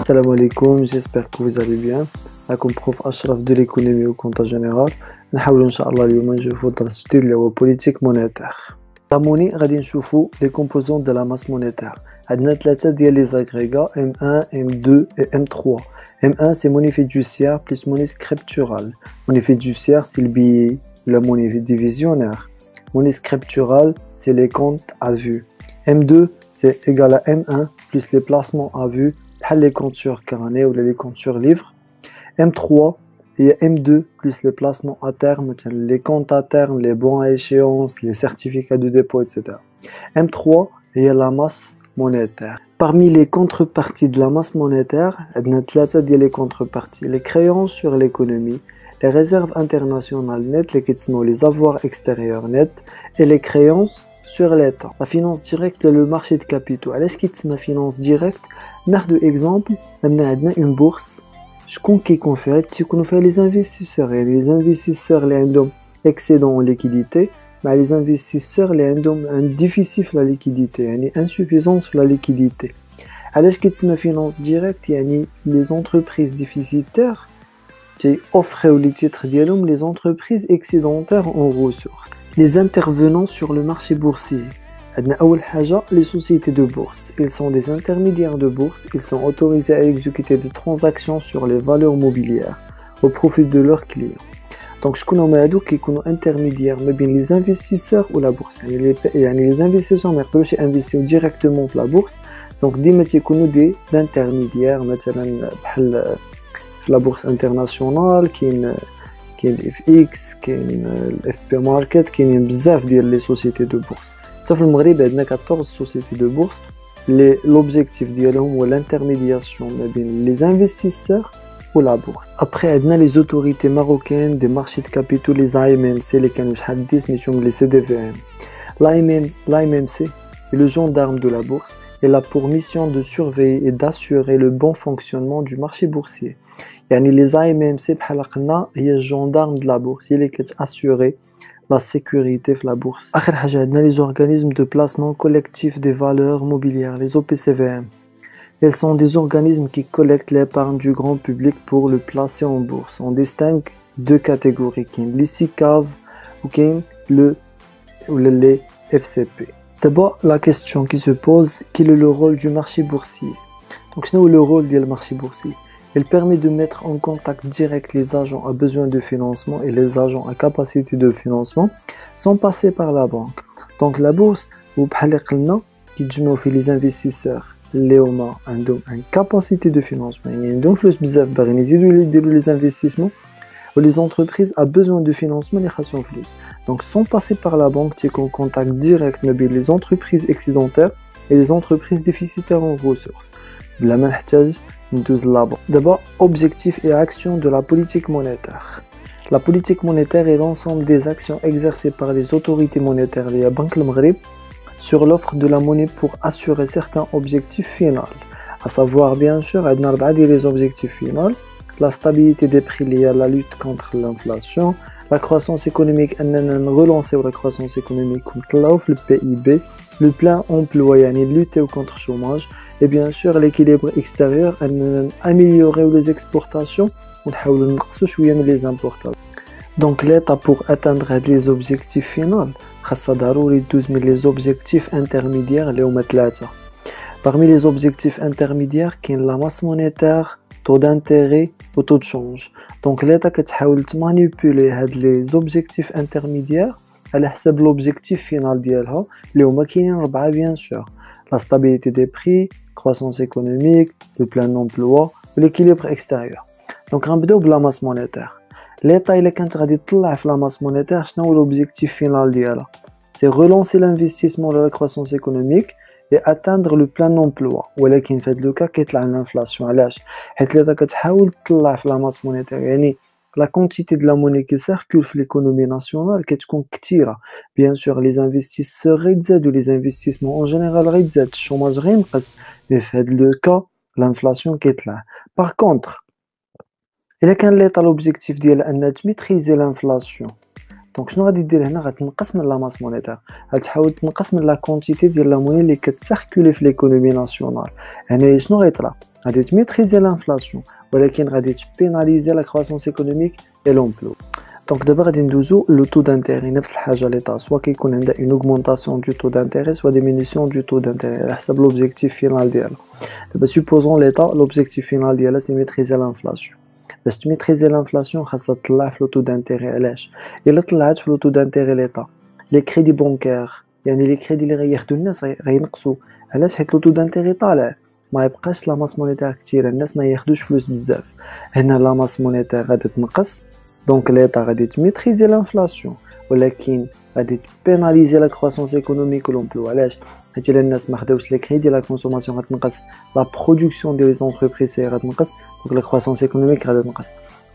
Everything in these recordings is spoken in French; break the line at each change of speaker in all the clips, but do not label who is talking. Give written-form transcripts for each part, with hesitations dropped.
Salam alaikum, j'espère que vous allez bien. Comme prof Ashraf de l'économie au compte général, نحاول إن شاء الله اليوم نشوفوا درس جديد اللي هو politique monétaire. La monnaie غادي نشوفوا les composants de la masse monétaire. عندنا ثلاثة ديال les agrégats M1, M2 et M3. M1 c'est monnaie fiduciaire plus monnaie scripturale. Monnaie fiduciaire c'est le billet, la monnaie divisionnaire. Monnaie scripturale c'est les comptes à vue. M2 c'est égal à M1 plus les placements à vue, les comptes sur carnet ou les comptes sur livre. M3 et M2 plus les placements à terme, les comptes à terme, les bons à échéance, les certificats de dépôt, etc. M3 et la masse monétaire. Parmi les contreparties de la masse monétaire, il y a les contreparties, les créances sur l'économie, les réserves internationales nettes, les avoirs extérieurs nets et les créances sur l'État. La finance directe, le marché de capitaux. Alors, qu'est-ce que la finance directe? Par exemple, on a une bourse. Je compte qu'on fait les investisseurs. Et les investisseurs qui ont excédent en liquidité, mais les investisseurs qui ont un déficit de la liquidité, une insuffisance de la liquidité. Alors, qu'est-ce que la finance directe? Les entreprises déficitaires qui offrent les titres dialogue les entreprises excédentaires en ressources. Les intervenants sur le marché boursier. Les sociétés de bourse. Ils sont des intermédiaires de bourse. Ils sont autorisés à exécuter des transactions sur les valeurs mobilières au profit de leurs clients. Donc, je connais qui sont intermédiaires mais bien les investisseurs ou la bourse. Les investisseurs ne peuvent pas investir directement dans la bourse. Donc, ils sont des intermédiaires. مثلا la bourse internationale كاين FX كاين FP market كاينين بزاف ديال لي sociétés de bourse. حتى في المغرب عندنا 14 sociétés de bourse. L'objectif ديالهم هو l'intermédiation ما بين les investisseurs ou la bourse. Après عندنا les autorités marocaines des marchés de capitaux, les AMMC اللي كانوا شحال دي سميتهم les CDVM. L'AMMC est le gendarme de la bourse. Elle a pour mission de surveiller et d'assurer le bon fonctionnement du marché boursier. Les AMMC بحال قلنا هي الجندارم de la bourse اللي كتاسيوري la sécurité de la bourse. آخر حاجة عندنا les organismes de placement collectif des valeurs mobilières, les OPCVM. Elles sont des organismes qui collectent l'épargne du grand public pour le placer en bourse. On distingue deux catégories, les SICAV ou les FCP. D'abord, la question qui se pose, quel est le rôle du marché boursier? Donc, c'est le rôle du marché boursier. Elle permet de mettre en contact direct les agents à besoin de financement et les agents à capacité de financement sans passer par la banque. Donc la bourse, ou qui fait les investisseurs, les ont une capacité de financement, ils ont les investissements, ou les entreprises ont besoin de financement les flux. Donc sans passer par la banque, tu es en contact direct avec les entreprises excédentaires et les entreprises déficitaires en ressources. D'abord, objectifs et actions de la politique monétaire. La politique monétaire est l'ensemble des actions exercées par les autorités monétaires de la Banque du Maghreb sur l'offre de la monnaie pour assurer certains objectifs finaux. À savoir, bien sûr, les objectifs finaux, la stabilité des prix liée à la lutte contre l'inflation, la croissance économique, relancer la croissance économique, le PIB, le plein emploi, lutter contre le chômage, et bien sûr l'équilibre extérieur, améliorer les exportations ou les importations. Donc l'État pour atteindre les objectifs finaux, les objectifs intermédiaires. Parmi les objectifs intermédiaires, il y a la masse monétaire, taux d'intérêt ou taux de change. Donc l'État essaie de manipuler les objectifs intermédiaires à l'objectif final ديالها اللي هما كاينين 4 bien sûr. La stabilité des prix, croissance économique, le plein emploi, l'équilibre extérieur. Donc غنبداو بلا masse monétaire. L'État il كانت غادي يطلع في la masse monétaire شنو هو l'objectif final ديالها؟ C'est relancer l'investissement dans la croissance économique et atteindre le plein emploi. ولكن في هذا لو كا كيطلع l'inflation. علاش؟ حيت l'État كتحاول تطلع في la masse monétaire يعني la quantité de la monnaie qui circule dans l'économie nationale qui est كثيرة. Bien sûr, les investisseurs ou les investissements en général le chômage غينقص, mais في هذا le cas, l'inflation كيطلع. Par contre, إلا كان l'État l'objectif ديالها أنها maîtriser l'inflation. Donc شنو غادي دير هنا؟ غتنقص من la masse monétaire, غتحاول تنقص من la quantité ديال la monnaie اللي كتسيركولي في l'économie nationale. هنايا شنو غيطرا؟ غادي maîtriser l'inflation ولكن غادي pénaliser la croissance économique et l'emploi. Donc d'abord غادي ندوزو le taux d'intérêt نفس الحاجه l'état soit كيكون عندها une augmentation du taux d'intérêt soit diminution du taux d'intérêt على حسب l'objectif final ديالها. دابا supposons l'état l'objectif final ديالها c'est maîtriser l'inflation. باش تميتريزي l'inflation خاصها تطلع في le taux d'intérêt. علاش؟ الا طلعت في le taux d'intérêt l'état les crédits bancaires يعني لي كريدي اللي غياخدو الناس غينقصوا. علاش؟ حيت le taux d'intérêt طالع ما يبقاش لا ماس مونيتير كثيره الناس ما ياخدوش فلوس بزاف. هنا لا ماس مونيتير غادي تنقص دونك l'état غادي تميتريزي l'inflation ولكن غادي pénaliser la croissance économique و l'emploi. علاش؟ حيت الا الناس ما خداوش لي كريدي لا كونسوماسيون غتنقص لا برودكسيون ديال لي زونتربريز غتنقص دونك لا croissance économique غادي تنقص.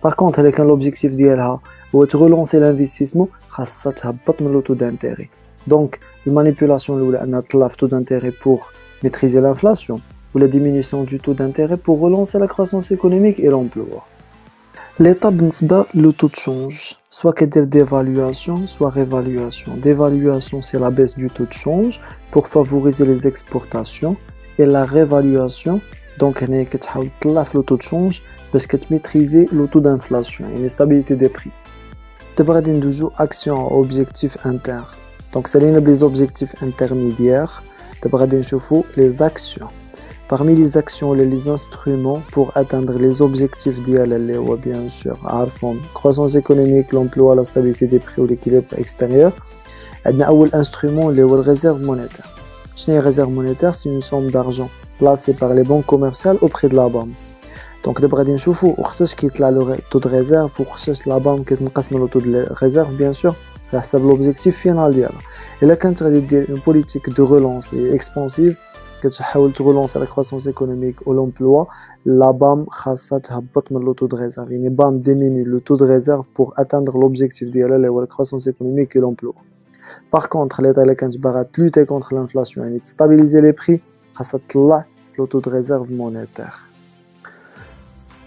باغ كونطخ الا كان لوبجيكتيف ديالها هو تغولونسي لانفستيسمون خاصها تهبط من لو تو دانتيري. دونك المانيبيولاسيون الاولى انها تطلع في تو دانتيري بور maîtriser l'inflation ou la diminution du taux d'intérêt pour relancer la croissance économique et l'emploi. L'état بالنسبة le taux de change soit كدير d'évaluation soit révaluation. D'évaluation c'est la baisse du taux de change pour favoriser les exportations et la révaluation donc هنا كتحاول تطلع في le taux de change باش كتميتريزي le taux d'inflation يعني stabilité des prix. دابا غادي ندوزو action à objectif interne. Donc سالينا بلي objectifs intermédiaires. دابا غادي نشوفو les actions. Parmi les actions et les instruments pour atteindre les objectifs d'IAL, bien sûr, عارفون croissance économique, l'emploi, la stabilité des prix ou l'équilibre extérieur, عندنا أول instrument اللي هو réserve monétaire. شنو هي réserve monétaire? C'est une somme d'argent placée par les banques commerciales auprès de la BAM. Donc دابا غادي نشوفو وقتاش كيطلع le taux de réserve وقتاش la BAM كتنقص من le taux de réserve bien sûr على حسب l'objectif final ديالها. إلا كانت غادي دير une politique de relance اللي expansive كتحاول تغولونس على croissance économique ou l'emploi, la BAM خاصها تهبط من le taux de réserve. يعني BAM diminue le taux de réserve pour atteindre l'objectif ديالها اللي هو la croissance économique et l'emploi. Par contre, l'État إلا كانت باغا lutter contre l'inflation يعني تستابيليزي les prix خاصها تطلع في le taux de réserve monétaire.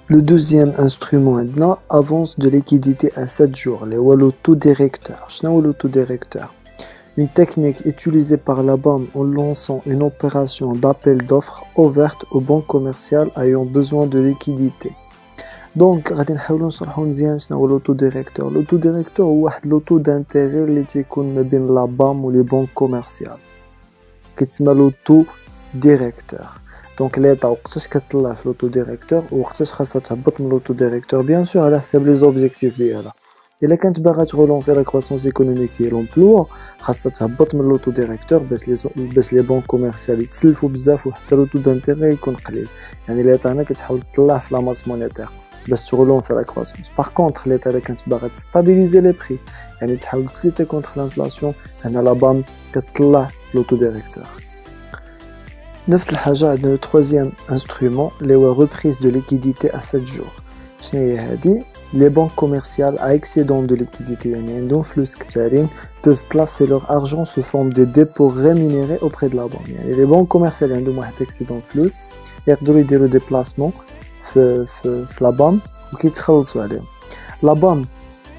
Le deuxième instrument عندنا avance de liquidité à 7 jours اللي هو le taux directeur. شنو هو le taux directeur? Une technique utilisée par la BAM en lançant une opération d'appel d'offres ouverte aux banques commerciales ayant besoin de liquidité. Donc, غادي نحاولوا نشرحوا مزيان شنو هو l'auto directeur. L'auto directeur هو واحد l'auto d'intérêt اللي تيكون ما بين la BAM و les banques commerciales. كيتسمى l'auto directeur. Donc l'État وقتاش كتطلع في l'auto directeur وقتاش خاصها تهبط من l'auto directeur bien sûr على حساب les objectifs ديالها. إلا كانت باغا تغولونسي لا كرواسونس ايكونوميك ديال لومبلوا خاصها تهبط من لوطو ديريكتور باش لي بنك كوميرسيال يتسلفوا بزاف وحتى لوطو دانتيغي يكون قليل. يعني ليطا هنا كتحاول تطلع في لا ماس مونيتير باش تغولونسي لا كرواسونس. باغ كونطخ ليطا الا كانت باغا تستابيليزي لي بري يعني تحاول تليتي كونطخ لانفلاسيون هنا لا بام كتطلع في لوطو ديريكتور. نفس الحاجه عندنا لو ترويزيام انسترومون اللي هو ريبريز دو ليكيديتي ا 7 جور. شنو هي هادي؟ Les banques commerciales à excédent de liquidité يعني عندهم فلوس كتارين peuvent placer leur argent sous forme de dépôts rémunérés auprès de la banque. يعني les banques commerciales عندهم واحد excédent فلوس يقدروا يديروا دي بلاسمون في la BAM وكيتخلصوا عليهم. La BAM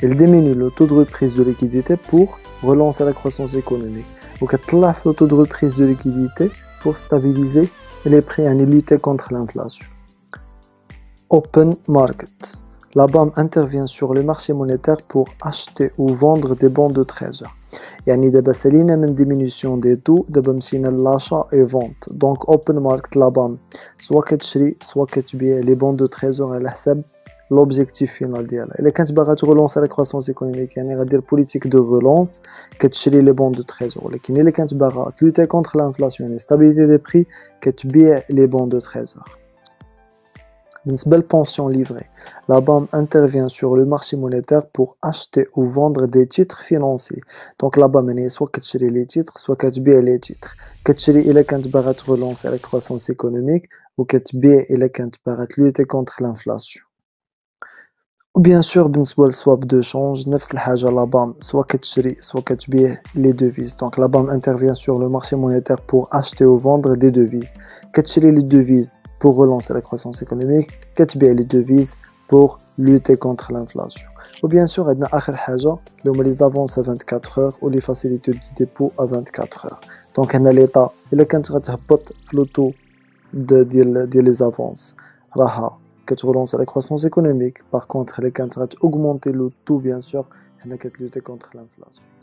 elle diminue le taux de reprise de liquidité pour relancer la croissance économique وكتطلع في le taux de reprise de liquidité pour stabiliser les prix يعني lutter contre l'inflation. Open market. La BAM intervient sur le marché monétaire pour acheter ou vendre des bons de trésor. يعني دابا سالينا من diminution des taux دابا مشينا l'achat et vente. Donc open market la BAM soit كتشري soit كتبيع les bons de trésor على حساب l'objectif final ديالها. إلا كانت باغا تغولونسي la croissance économique يعني غدير politique de relance كتشري les bons de trésor. ولكن إلا كانت باغا lutter contre l'inflation يعني stabilité des prix كتبيع les bons de trésor. بالنسبة للبونسيون livrée, la BAM intervient sur le marché monétaire pour acheter ou vendre des titres financiers. Donc la BAM يعني soit كتشري les titres soit كتبيع les titres. كتشري إلا كانت باغا تغولونسي la croissance économique وكتبيع إلا كانت باغا lutter contre l'inflation. Ou bien sûr بالنسبة للسواب دو شونج نفس الحاجة la BAM soit كتشري soit كتبيع les devises. Donc la BAM intervient sur le marché monétaire pour acheter ou vendre des devises. كتشري les devises pour relancer la croissance économique, كتبيع les devises pour lutter contre l'inflation. Ou bien sûr عندنا آخر حاجة اللي هما les avances à 24 heures ou les facilités de dépôt à 24 heures. Donc هنا l'État إلا كانت غتهبط في le taux ديال لي زافونس راها كتغلونسي لا كروسونس ايكونوميك. باغ كونطخ الا كانت غتاوغمونتي لو تو بيان سور حنا كتلوتي كونطخ لانفلاسيون.